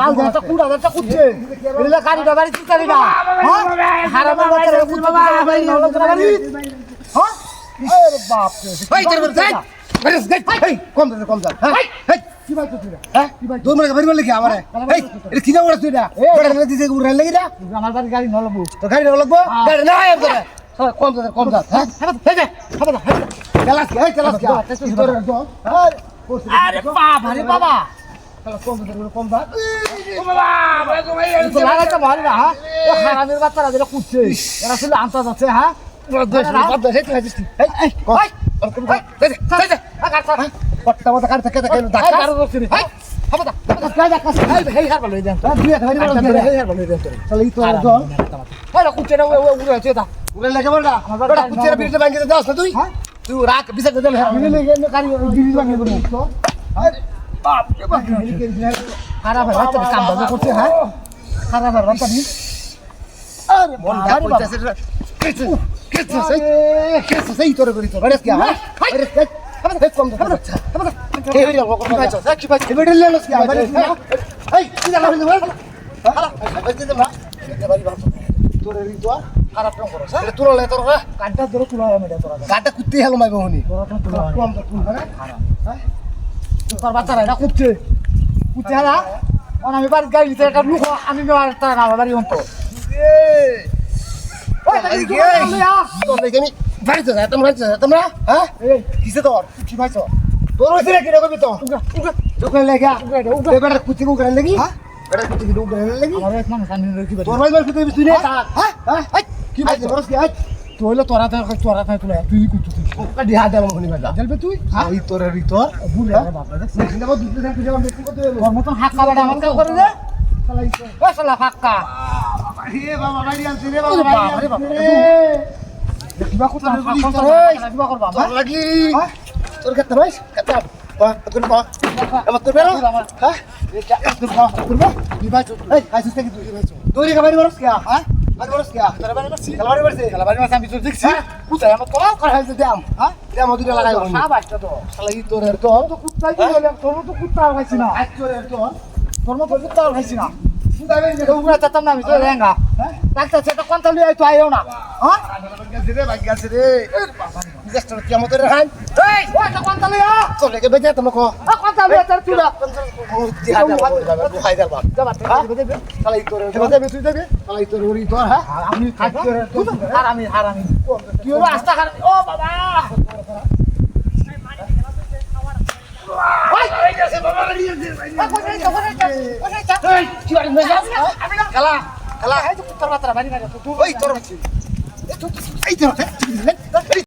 কাল একটা কুড়া একটা কুচ্ছে এলে গাড়িটা বাড়ি চিতারি না হ্যাঁ হারামের বাচ্চা কুচ্ছে বাড়ি হলো তোরা বাড়ি হ্যাঁ আরে বাপ রে এই তোর যাই বেরেস গাই এই কম যা হ্যাঁ এই কি ভাই তুই হ্যাঁ কি ভাই দূর মানে বাড়ি বলে কি আমারে এই এটা কি যাওড়া তুই না বড় না দিছে উড়াল লাগি না আমার বাড়ি গাড়ি ন লাগবো তো গাড়ি ন লাগবো গাড়ি না আয় তোরা কম যা হ্যাঁ এই যা চালাস কি তোর আরে বাপ আরে বাবা কম যা লাগাইতে ভালো না হ্যাঁ ও হারামের বাচ্চারা যেটা কুচ্ছে এরা শুধু আনতে যাচ্ছে হ্যাঁ খারাপ কাম বাজা করছে হ্যাঁ খারাপ সেই তোর করি তো বেরেস কি হ্যাঁ বেরেস কম কে হইলো কি পাইছো কি পাইছো বেডেল লেলস কি বেরেস এই কি জানা হইলো হালা বেজে দে না বাড়ি বাপ তোর রি তো খারাপ কাম করছ হ্যাঁ তোর লে তোর কাঁটা ধরে তুলা আমি তোর কাঁটা কুত্তি হেলো মাইবো হনি তোর তুলা কম তো তুল হ্যাঁ হ্যাঁ তোর বাচ্চারা এটা কুত্তে হালা আমি বাড়ি গাড়ি ভিতরে একটা লুক আমি তার না বাড়ি হতো তোমরা হ্যাঁ কিসে তোর কি পাইছো তোর হইছে নাকি রে কবি তো উগা লাগা এবারে কুচি উগা লাগি হ্যাঁ এবারে কুচি উগা লাগি আমার এক মানুষ আনি রে কি তোর ভাই বল তুই তুই হ্যাঁ কি পাইছো বরস কি আজ তুই হলো তোরা তুই তুই কুচি ওকা দিহা দেব মনি বাজা চলবে তুই হ্যাঁ এই তোর রি তোর ভুলে বাপ রে সিনা বল দুটো দিন তুই যাও দেখি কত তোর মতন হাক্কা বাড়া আমার কাউ করে রে চালাইছো ও শালা হাক্কা এ বাবা বাড়ি আনছি রে বাবা বাড়ি আনছি কিবা কথা কিবা করবা তোর লাগি তোর কাছে ভাই কাটা তোর বা আমার তোর বেরো হ্যাঁ তোর বা কিবা এই আইছিস কি তুই ভাইছো তোরি খাবারি বরস কি হ্যাঁ বাড়ি বরস কি তোর বাড়ি বরছি খেলাবাড়ি বরছি আমি তোর দেখছি কোথায় আমার তোরা করা হইছে দাম হ্যাঁ দাম দুইটা লাগাই না বাসটা তো শালা কি তোর তো কুত্তাই কি হলো তোর তো কুত্তা খাইছি না আজ তোর মতো কুত্তা খাইছি না সুদাবেন যে উগরা চাতাম না আমি তো রেঙ্গা হ্যাঁ ডাক্তার সেটা কোনটা লই আই তো আইও না হ্যাঁ বাগাছে রে গেস্ট কি আমতে রাখান এই ওটা কোনটা লই আ চলে কে বেজে তুমি কো কোনটা লই তার তুলা খাই দাও বাবা যাবা তালাই তোর দেবে তুই দেবে তালাই তোর ওরি তোর হ্যাঁ আমি খাই তোর হারামি কি হলো আস্তা খারাপ ও বাবা ওই গেছে বাবা রে এই কি আর মেজা খেলা এই তো তোর বাতরা বাড়ি বাড়ি তুই ওই তোর এই তোর